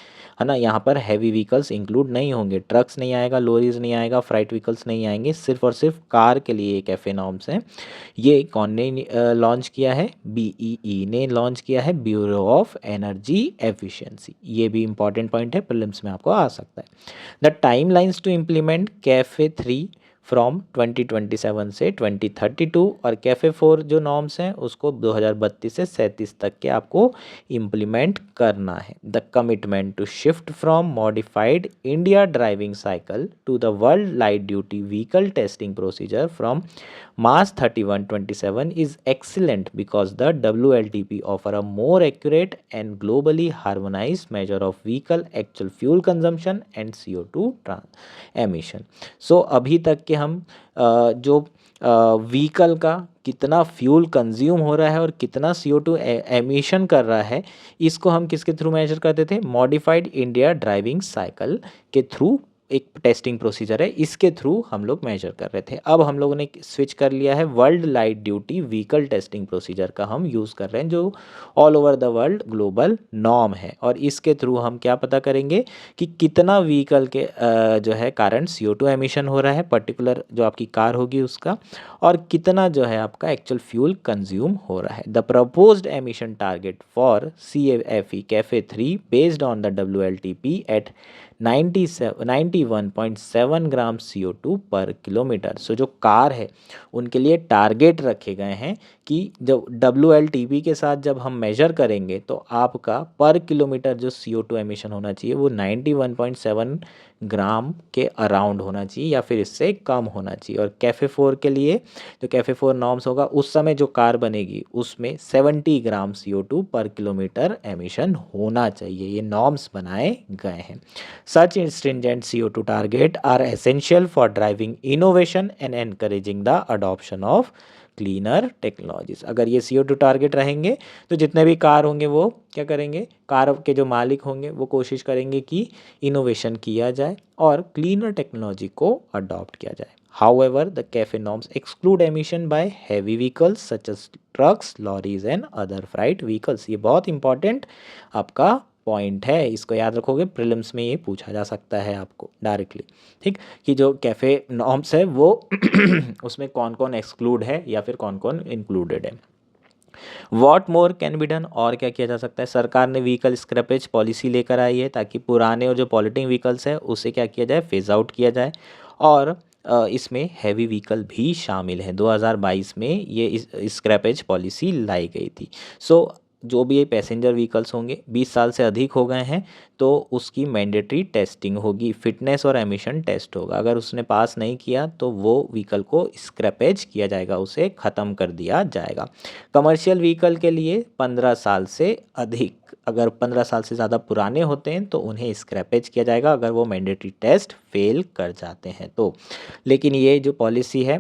[SPEAKER 1] ना। यहाँ पर हैवी व्हीकल्स इंक्लूड नहीं होंगे, ट्रक्स नहीं आएगा, लॉरीज नहीं आएगा, फ्राइट व्हीकल्स नहीं आएंगे, सिर्फ और सिर्फ कार के लिए कैफ़े नॉर्म्स हैं। ये कौन ने लॉन्च किया है, BEE ने लॉन्च किया है, ब्यूरो ऑफ एनर्जी एफिशिएंसी। ये भी इंपॉर्टेंट पॉइंट है, प्रीलिम्स में आपको आ सकता है। The time lines to implement CAFE 3 from 2027 से 2032 और कैफ़े 4 जो नॉर्म्स हैं उसको 2032 से 37 तक के आपको इम्प्लीमेंट करना है। The commitment to shift from modified India driving cycle to the world light duty vehicle testing procedure from March 31, 27 is excellent because the WLTP offer a more accurate and globally harmonized measure of vehicle actual fuel consumption and CO2 emission। सो अभी तक के हम जो vehicle का कितना fuel consume हो रहा है और कितना CO2 एमिशन कर रहा है, इसको हम किसके थ्रू मेजर करते थे? मॉडिफाइड इंडिया ड्राइविंग साइकिल के थ्रू एक टेस्टिंग प्रोसीजर है, इसके थ्रू हम लोग मेजर कर रहे थे। अब हम लोगों ने स्विच कर लिया है, world light duty vehicle testing procedure का हम यूज़ कर रहे हैं, जो all over the world global norm है। और इसके थ्रू हम क्या पता करेंगे कि कितना व्हीकल के जो है कारण CO2 एमिशन हो रहा है, पर्टिकुलर जो आपकी कार होगी उसका, और कितना जो है आपका एक्चुअल फ्यूल कंज्यूम हो रहा है। The proposed emission target for CAFE cafe 3 based on the WLTP eight 91.7 gram CO2 पर किलोमीटर। सो जो कार है उनके लिए टारगेट रखे गए हैं कि जब WLTP के साथ जब हम मेजर करेंगे तो आपका पर किलोमीटर जो CO2 एमिशन होना चाहिए वो 91.7 ग्राम के अराउंड होना चाहिए या फिर इससे कम होना चाहिए। और कैफ़े 4 के लिए जो कैफ़े 4 नॉर्म्स होगा उस समय जो कार बनेगी उसमें 70 ग्राम CO2 पर किलोमीटर एमिशन होना चाहिए। ये नॉर्म्स बनाए गए हैं। Such stringent CO2 targets are essential for driving innovation and encouraging the adoption of cleaner technologies. अगर ये CO2 टारगेट रहेंगे तो जितने भी कार होंगे वो क्या करेंगे, कार के जो मालिक होंगे वो कोशिश करेंगे कि इनोवेशन किया जाए और क्लीनर टेक्नोलॉजी को अडॉप्ट किया जाए। However, the CAFE norms exclude emission by heavy vehicles such as trucks, lorries and other freight vehicles। ये बहुत इंपॉर्टेंट आपका पॉइंट है, इसको याद रखोगे, प्रीलिम्स में ये पूछा जा सकता है आपको डायरेक्टली। ठीक, कि जो कैफ़े नॉर्म्स है वो उसमें कौन कौन एक्सक्लूड है या फिर कौन कौन इंक्लूडेड है। What more can be done, और क्या किया जा सकता है? सरकार ने व्हीकल स्क्रैपेज पॉलिसी लेकर आई है ताकि पुराने और जो पॉल्यूटिंग व्हीकल्स है उसे क्या किया जाए, फेज आउट किया जाए। और इसमें हैवी व्हीकल भी शामिल है। 2022 में ये स्क्रैपेज पॉलिसी लाई गई थी। सो जो भी ये पैसेंजर व्हीकल्स होंगे 20 साल से अधिक हो गए हैं तो उसकी मैंडेटरी टेस्टिंग होगी, फिटनेस और एमिशन टेस्ट होगा। अगर उसने पास नहीं किया तो वो व्हीकल को स्क्रैपेज किया जाएगा, उसे ख़त्म कर दिया जाएगा। कमर्शियल व्हीकल के लिए 15 साल से अधिक, अगर 15 साल से ज़्यादा पुराने होते हैं तो उन्हें स्क्रैपेज किया जाएगा अगर वो मैंडेटरी टेस्ट फेल कर जाते हैं तो। लेकिन ये जो पॉलिसी है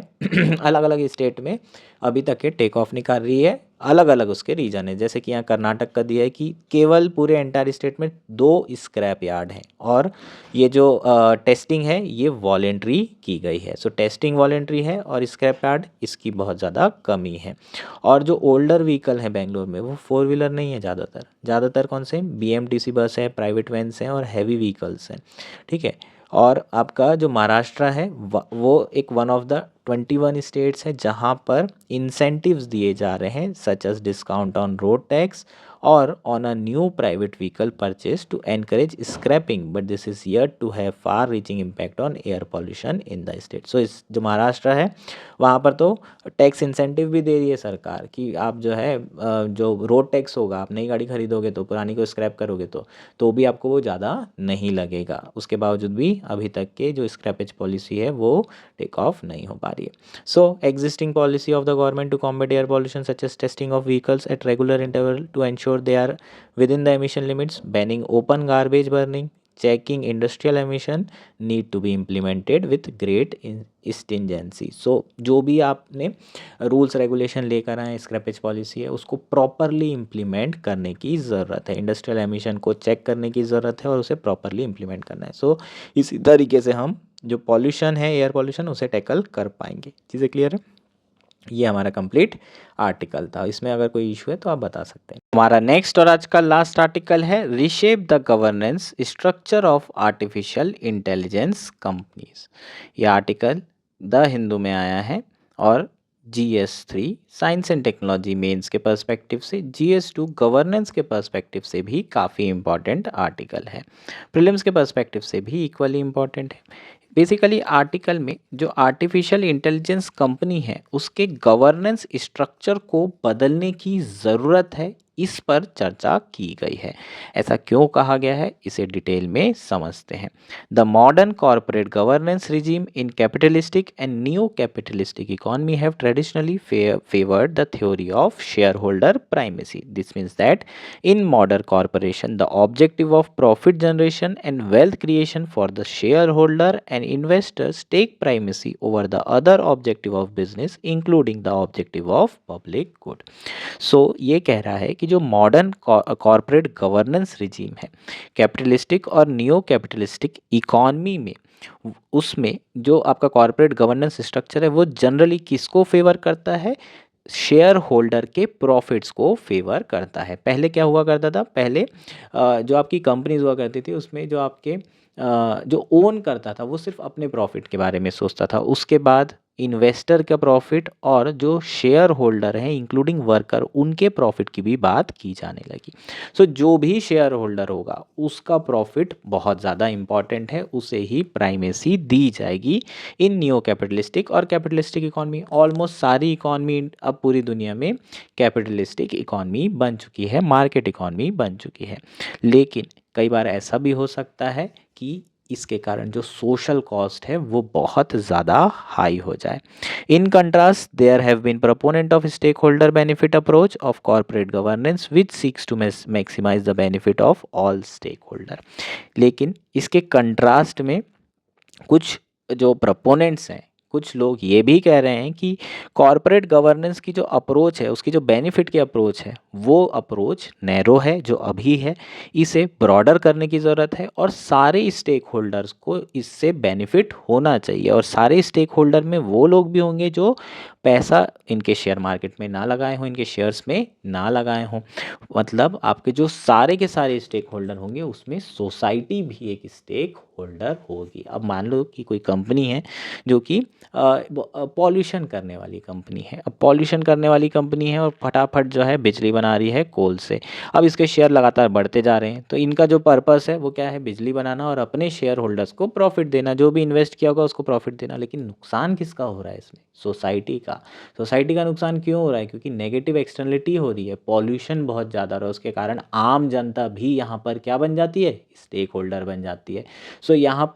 [SPEAKER 1] अलग अलग स्टेट में अभी तक ये टेक ऑफ नहीं कर रही है, अलग अलग उसके रीजन है। जैसे कि यहाँ कर्नाटक का दिया है कि केवल पूरे एंटायर स्टेट में 2 स्क्रैप यार्ड हैं और ये जो टेस्टिंग है ये वॉलेंट्री की गई है। सो टेस्टिंग वॉलेंट्री है और स्क्रैप यार्ड इसकी बहुत ज़्यादा कमी है। और जो ओल्डर व्हीकल है बेंगलोर में वो 4 व्हीलर नहीं है, ज़्यादातर कौन से BMTC बस है, प्राइवेट वैन्स हैं और हैवी व्हीकल्स हैं। ठीक है, और आपका जो महाराष्ट्र है वो एक वन ऑफ द 21 स्टेट्स है जहाँ पर इंसेंटिव्स दिए जा रहे हैं such as discount on road tax और on a new private vehicle purchase to encourage scrapping, but this is yet to have far reaching impact on air pollution in the state. So इस जो महाराष्ट्र है वहाँ पर तो tax incentive भी दे रही है सरकार कि आप जो है जो रोड टैक्स होगा, आप नई गाड़ी खरीदोगे तो पुरानी को स्क्रैप करोगे तो भी आपको वो ज़्यादा नहीं लगेगा। उसके बावजूद भी अभी तक के जो स्क्रैपेज पॉलिसी है वो टेक ऑफ नहीं हो पा रही है। So existing policy of the government to combat air pollution such as testing of vehicles at regular interval to ensure they are within the emission limits, banning open garbage burning, checking industrial emission need to be implemented with great stringency। सो जो भी आपने rules regulation लेकर आए scrappage policy है उसको properly implement करने की ज़रूरत है, इंडस्ट्रियल एमिशन को चेक करने की ज़रूरत है और उसे प्रॉपरली इम्प्लीमेंट करना है। सो इसी तरीके से हम जो पॉल्यूशन है, एयर पॉल्यूशन, उसे टैकल कर पाएंगे। चीज़ें क्लियर है? ये हमारा कंप्लीट आर्टिकल था। इसमें अगर कोई इशू है तो आप बता सकते हैं। हमारा नेक्स्ट और आज का लास्ट आर्टिकल है reshape the governance structure of artificial intelligence companies. ये आर्टिकल द हिंदू में आया है और GS3 science and technology mains के पर्सपेक्टिव से, GS2 गवर्नेंस के पर्सपेक्टिव से भी काफ़ी इंपॉर्टेंट आर्टिकल है, प्रीलिम्स के पर्सपेक्टिव से भी इक्वली इंपॉर्टेंट है। बेसिकली आर्टिकल में जो आर्टिफिशियल इंटेलिजेंस कंपनी है उसके गवर्नेंस स्ट्रक्चर को बदलने की ज़रूरत है, इस पर चर्चा की गई है। ऐसा क्यों कहा गया है, इसे डिटेल में समझते हैं। The modern corporate governance regime in capitalistic and neo-capitalistic economy have traditionally favored the theory of shareholder primacy. This means that in modern corporation, the objective of profit generation and wealth creation for the shareholder and investors take primacy over the other objective of business, including the objective of public good. ये कह रहा है कि जो modern corporate governance regime है capitalistic और neo capitalistic economy में, उसमें जो आपका कॉर्पोरेट गवर्नेंस स्ट्रक्चर है वो जनरली किसको फेवर करता है, शेयर होल्डर के प्रॉफिट्स को फेवर करता है। पहले क्या हुआ करता था, पहले जो आपकी कंपनीज हुआ करती थी उसमें जो आपके जो ओन करता था वो सिर्फ अपने प्रॉफिट के बारे में सोचता था। उसके बाद इन्वेस्टर का प्रॉफिट और जो शेयर होल्डर हैं इंक्लूडिंग वर्कर, उनके प्रॉफिट की भी बात की जाने लगी। जो भी शेयर होल्डर होगा उसका प्रॉफिट बहुत ज़्यादा इंपॉर्टेंट है, उसे ही प्राइमेसी दी जाएगी इन नियो कैपिटलिस्टिक और कैपिटलिस्टिक इकॉनमी। ऑलमोस्ट सारी इकॉनमी अब पूरी दुनिया में कैपिटलिस्टिक इकॉनमी बन चुकी है, मार्केट इकॉनमी बन चुकी है। लेकिन कई बार ऐसा भी हो सकता है कि इसके कारण जो सोशल कॉस्ट है वो बहुत ज़्यादा हाई हो जाए। In contrast there have been proponent of stakeholder benefit approach of corporate governance which seeks to maximise the benefit of all stakeholder. लेकिन इसके कंट्रास्ट में कुछ जो प्रोपोनेंट्स हैं, कुछ लोग ये भी कह रहे हैं कि कॉर्पोरेट गवर्नेंस की जो अप्रोच है, उसकी जो बेनिफिट की अप्रोच है, वो अप्रोच नैरो है जो अभी है, इसे ब्रॉडर करने की ज़रूरत है और सारे स्टेक होल्डर्स को इससे बेनिफिट होना चाहिए। और सारे स्टेक होल्डर में वो लोग भी होंगे जो पैसा इनके शेयर मार्केट में ना लगाए हों, इनके शेयर्स में ना लगाए हों। मतलब आपके जो सारे के सारे स्टेक होल्डर होंगे उसमें सोसाइटी भी एक स्टेक होल्डर होगी। अब मान लो कि कोई कंपनी है जो कि पॉल्यूशन करने वाली कंपनी है। अब पॉल्यूशन करने वाली कंपनी है और फटाफट जो है बिजली बना रही है कोल से। अब इसके शेयर लगातार बढ़ते जा रहे हैं, तो इनका जो पर्पस है वो क्या है, बिजली बनाना और अपने शेयर होल्डर्स को प्रॉफिट देना, जो भी इन्वेस्ट किया होगा उसको प्रॉफिट देना। लेकिन नुकसान किसका हो रहा है इसमें, सोसाइटी का। सोसाइटी का नुकसान क्यों हो रहा है, क्योंकि नेगेटिव एक्सटर्नलिटी हो रही है, पॉल्यूशन बहुत ज़्यादा हो रहा है, उसके कारण आम जनता भी यहाँ पर क्या बन जाती है, स्टेक होल्डर बन जाती है। यहाँ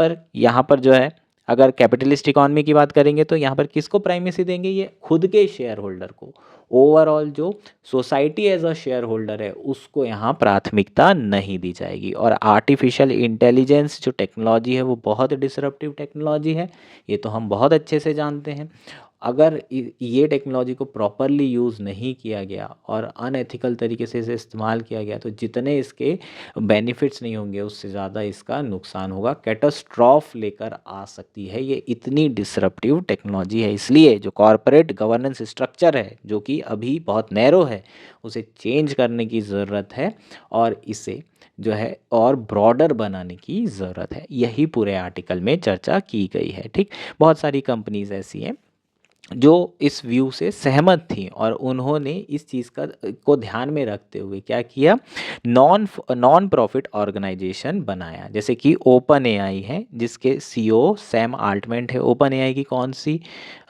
[SPEAKER 1] पर जो है अगर कैपिटलिस्ट इकॉनमी की बात करेंगे तो यहाँ पर किसको प्राइमेसी देंगे, ये खुद के शेयर होल्डर को। ओवरऑल जो society as a shareholder है उसको यहाँ प्राथमिकता नहीं दी जाएगी। और आर्टिफिशियल इंटेलिजेंस जो टेक्नोलॉजी है वो बहुत डिसरप्टिव टेक्नोलॉजी है, ये तो हम बहुत अच्छे से जानते हैं। अगर ये टेक्नोलॉजी को प्रॉपरली यूज़ नहीं किया गया और अनएथिकल तरीके से इसे इस्तेमाल किया गया तो जितने इसके बेनिफिट्स नहीं होंगे उससे ज़्यादा इसका नुकसान होगा, कैटास्ट्रॉफ लेकर आ सकती है। ये इतनी डिसरप्टिव टेक्नोलॉजी है, इसलिए जो कॉरपोरेट गवर्नेंस स्ट्रक्चर है जो कि अभी बहुत नैरो है उसे चेंज करने की ज़रूरत है और इसे जो है और ब्रॉडर बनाने की ज़रूरत है। यही पूरे आर्टिकल में चर्चा की गई है। ठीक, बहुत सारी कंपनीज ऐसी हैं जो इस व्यू से सहमत थी और उन्होंने इस चीज़ को ध्यान में रखते हुए क्या किया, नॉन प्रॉफिट ऑर्गेनाइजेशन बनाया। जैसे कि ओपन एआई है जिसके सीईओ सैम आल्टमैन है। ओपन एआई की कौन सी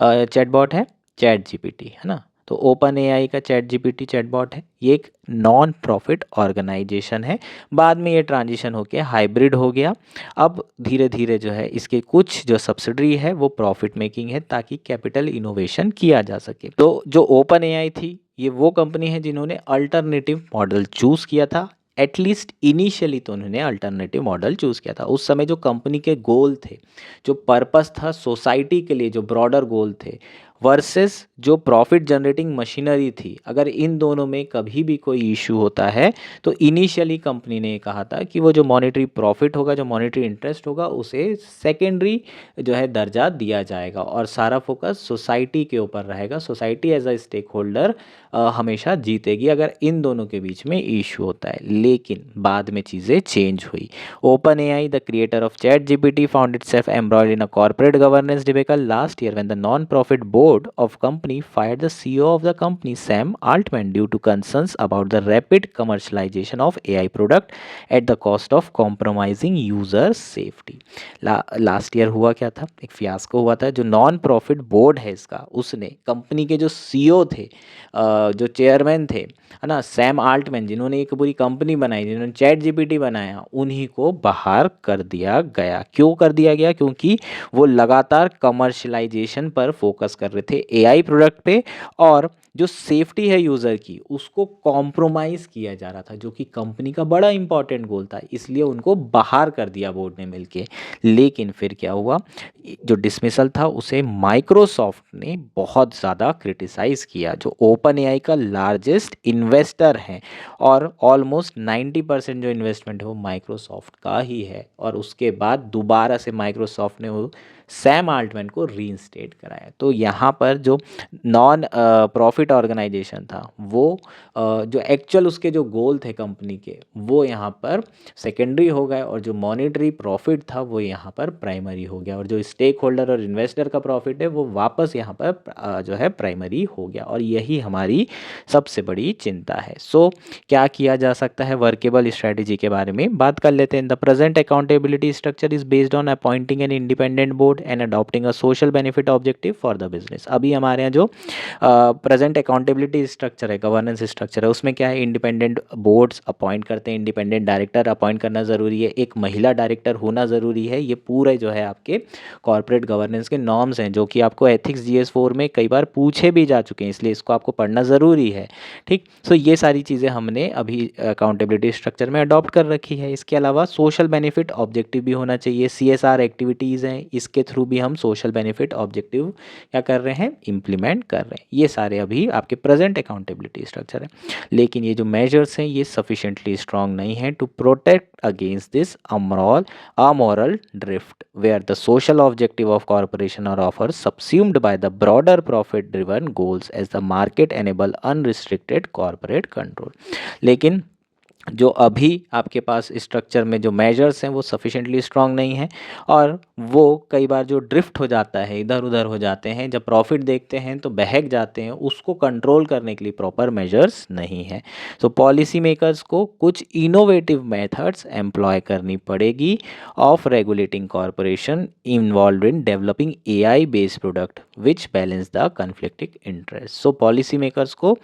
[SPEAKER 1] चैटबॉट है, चैट जीपीटी है ना। तो ओपन एआई का चैट जीपीटी चैटबॉट है, ये एक नॉन प्रॉफिट ऑर्गेनाइजेशन है। बाद में ये ट्रांजिशन होकर हाइब्रिड हो गया। अब धीरे धीरे जो है इसके कुछ जो सब्सिडरी है वो प्रॉफिट मेकिंग है ताकि कैपिटल इनोवेशन किया जा सके। तो जो ओपन एआई थी ये वो कंपनी है जिन्होंने अल्टरनेटिव मॉडल चूज़ किया था। एटलीस्ट इनिशियली तो उन्होंने अल्टरनेटिव मॉडल चूज़ किया था। उस समय जो कंपनी के गोल थे, जो पर्पस था सोसाइटी के लिए, जो ब्रॉडर गोल थे वर्सेस जो प्रॉफिट जनरेटिंग मशीनरी थी, अगर इन दोनों में कभी भी कोई इशू होता है तो इनिशियली कंपनी ने कहा था कि वो जो मॉनेटरी प्रॉफिट होगा, जो मॉनेटरी इंटरेस्ट होगा उसे सेकेंडरी जो है दर्जा दिया जाएगा और सारा फोकस सोसाइटी के ऊपर रहेगा। Society as a stakeholder हमेशा जीतेगी अगर इन दोनों के बीच में इशू होता है। लेकिन बाद में चीज़ें चेंज हुई। OpenAI the creator of ChatGPT found itself embroiled in a corporate governance debacle last year when the non profit board board of company fired the CEO of the company, Sam Altman, due to concerns about the rapid commercialization of AI product at the cost of compromising user safety. Last year हुआ क्या था, एक fiasco हुआ था। जो non profit board है इसका, उसने कंपनी के जो सीईओ थे, जो चेयरमैन थे, है ना, सैम आल्टमैन, जिन्होंने एक पूरी कंपनी बनाई, जिन्होंने चैट जीपीटी बनाया, उन्हीं को बाहर कर दिया गया। क्यों कर दिया गया? क्योंकि वो लगातार कमर्शलाइजेशन पर फोकस कर रहे थे, एआई प्रोडक्ट पे, और जो सेफ्टी है यूज़र की उसको कॉम्प्रोमाइज़ किया जा रहा था, जो कि कंपनी का बड़ा इंपॉर्टेंट गोल था। इसलिए उनको बाहर कर दिया बोर्ड ने मिलके। लेकिन फिर क्या हुआ, जो डिसमिसल था उसे माइक्रोसॉफ्ट ने बहुत ज़्यादा क्रिटिसाइज़ किया, जो ओपन एआई का लार्जेस्ट इन्वेस्टर है, और ऑलमोस्ट 90% जो इन्वेस्टमेंट है वो माइक्रोसॉफ्ट का ही है। और उसके बाद दोबारा से माइक्रोसॉफ्ट ने वो सैम आल्टमैन को रीइंस्टेट कराया। तो यहाँ पर जो नॉन प्रॉफिट ऑर्गेनाइजेशन था, वो जो एक्चुअल उसके जो गोल थे कंपनी के, वो यहाँ पर सेकेंडरी हो गए, और जो मॉनेटरी प्रॉफिट था वो यहाँ पर प्राइमरी हो गया, और जो स्टेक होल्डर और इन्वेस्टर का प्रॉफिट है वो वापस यहाँ पर जो है प्राइमरी हो गया। और यही हमारी सबसे बड़ी चिंता है। सो क्या किया जा सकता है, वर्केबल स्ट्रेटेजी के बारे में बात कर लेते हैं। The present accountability structure is based on appointing an independent board and adopting a social benefit objective for the business. अभी हमारे यहाँ जो प्रेजेंट अकाउंटेबिलिटी स्ट्रक्चर है, गवर्नेंस स्ट्रक्चर है, उसमें क्या है, इंडिपेंडेंट बोर्ड्स अपॉइंट करते हैं, इंडिपेंडेंट डायरेक्टर अपॉइंट करना ज़रूरी है, एक महिला डायरेक्टर होना ज़रूरी है। ये पूरे जो है आपके कॉर्पोरेट गवर्नेंस के नॉर्म्स हैं, जो कि आपको एथिक्स GS4 में कई बार पूछे भी जा चुके हैं, इसलिए इसको आपको पढ़ना ज़रूरी है। ठीक, सो ये सारी चीज़ें हमने अभी अकाउंटेबिलिटी स्ट्रक्चर में अडॉप्ट कर रखी है। इसके अलावा सोशल बेनिफिट ऑब्जेक्टिव भी होना चाहिए। CSR एक्टिविटीज़ हैं, इसके थ्रू भी हम सोशल बेनिफिट ऑब्जेक्टिव क्या कर रहे हैं, इम्प्लीमेंट कर रहे हैं। ये सारे अभी आपके प्रेजेंट अकाउंटेबिलिटी स्ट्रक्चर है। लेकिन ये जो मेजर्स हैं ये सफिशेंटली स्ट्रॉन्ग नहीं है to protect against this amoral drift where the social objective of corporation are ऑफर subsumed by the broader profit driven goals as the market enable unrestricted corporate control. लेकिन जो अभी आपके पास स्ट्रक्चर में जो मेजर्स हैं वो सफिशेंटली स्ट्रांग नहीं है, और वो कई बार जो ड्रिफ्ट हो जाता है, इधर उधर हो जाते हैं, जब प्रॉफिट देखते हैं तो बहक जाते हैं, उसको कंट्रोल करने के लिए प्रॉपर मेजर्स नहीं है। तो पॉलिसी मेकर्स को कुछ इनोवेटिव मेथड्स एम्प्लॉय करनी पड़ेगी of regulating corporation involve in developing AI based product which balance the conflicting interest. So policy makers को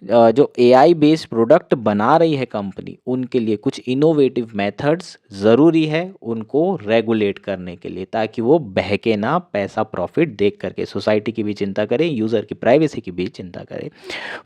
[SPEAKER 1] जो AI बेस्ड प्रोडक्ट बना रही है कंपनी, उनके लिए कुछ इनोवेटिव मेथड्स ज़रूरी है उनको रेगुलेट करने के लिए, ताकि वो बहके ना, पैसा प्रॉफिट देख करके सोसाइटी की भी चिंता करें, यूज़र की प्राइवेसी की भी चिंता करें।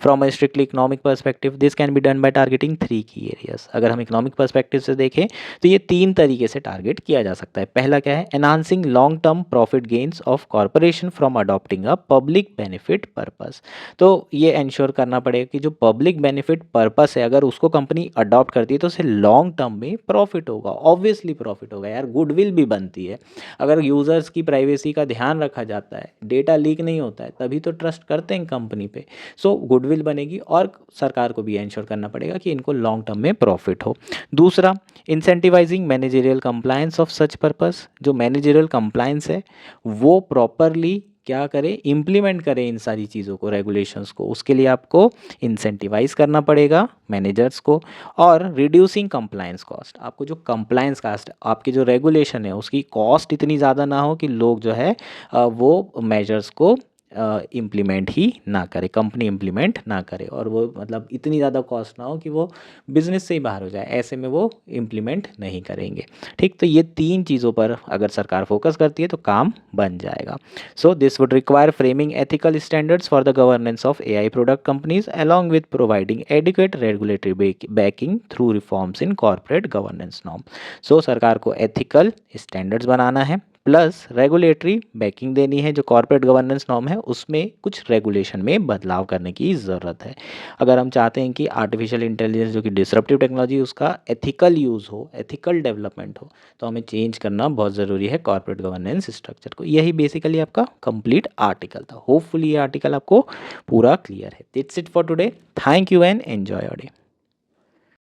[SPEAKER 1] From a strictly economic perspective this can be done by targeting 3 की एरियाज। अगर हम इकोनॉमिक पर्सपेक्टिव से देखें तो ये 3 तरीके से टारगेट किया जा सकता है। पहला क्या है, enhancing long term profit gains of corporation from adopting a public benefit purpose. तो ये इंश्योर करना पड़ेगा कि जो पब्लिक बेनिफिट पर्पस है, अगर उसको कंपनी अडॉप्ट करती है तो उसे लॉन्ग टर्म में प्रॉफिट होगा, ऑब्वियसली प्रॉफिट होगा यार, गुडविल भी बनती है। अगर यूज़र्स की प्राइवेसी का ध्यान रखा जाता है, डेटा लीक नहीं होता है, तभी तो ट्रस्ट करते हैं कंपनी पे। सो गुडविल बनेगी, और सरकार को भी इंश्योर करना पड़ेगा कि इनको लॉन्ग टर्म में प्रॉफिट हो। दूसरा, incentivising managerial compliance of such purpose. जो मैनेजरियल कंप्लायंस है वो प्रॉपरली क्या करें, इम्प्लीमेंट करें इन सारी चीज़ों को, रेगुलेशंस को। उसके लिए आपको इंसेंटिवाइज करना पड़ेगा मैनेजर्स को। और रिड्यूसिंग कंप्लायंस कॉस्ट, आपको जो कंप्लायंस कॉस्ट, आपकी जो रेगुलेशन है उसकी कॉस्ट इतनी ज़्यादा ना हो कि लोग जो है वो मेजर्स को इम्प्लीमेंट ही ना करे, कंपनी इम्प्लीमेंट ना करे, और वो मतलब इतनी ज़्यादा कॉस्ट ना हो कि वो बिजनेस से ही बाहर हो जाए, ऐसे में वो इम्प्लीमेंट नहीं करेंगे। ठीक, तो ये 3 चीज़ों पर अगर सरकार फोकस करती है तो काम बन जाएगा। So this would require framing ethical standards for the governance of AI product companies along with providing adequate regulatory backing through reforms in corporate governance norm. So सरकार को एथिकल स्टैंडर्ड्स बनाना है, प्लस रेगुलेटरी बैकिंग देनी है। जो corporate governance norm है उसमें कुछ regulation में बदलाव करने की ज़रूरत है। अगर हम चाहते हैं कि आर्टिफिशियल इंटेलिजेंस जो कि डिसरप्टिव टेक्नोलॉजी, उसका एथिकल यूज़ हो, एथिकल डेवलपमेंट हो, तो हमें चेंज करना बहुत ज़रूरी है कॉर्पोरेट गवर्नेंस स्ट्रक्चर को। यही बेसिकली आपका कंप्लीट आर्टिकल था। होपफुली ये आर्टिकल आपको पूरा क्लियर है। That's it for today. Thank you and enjoy your day.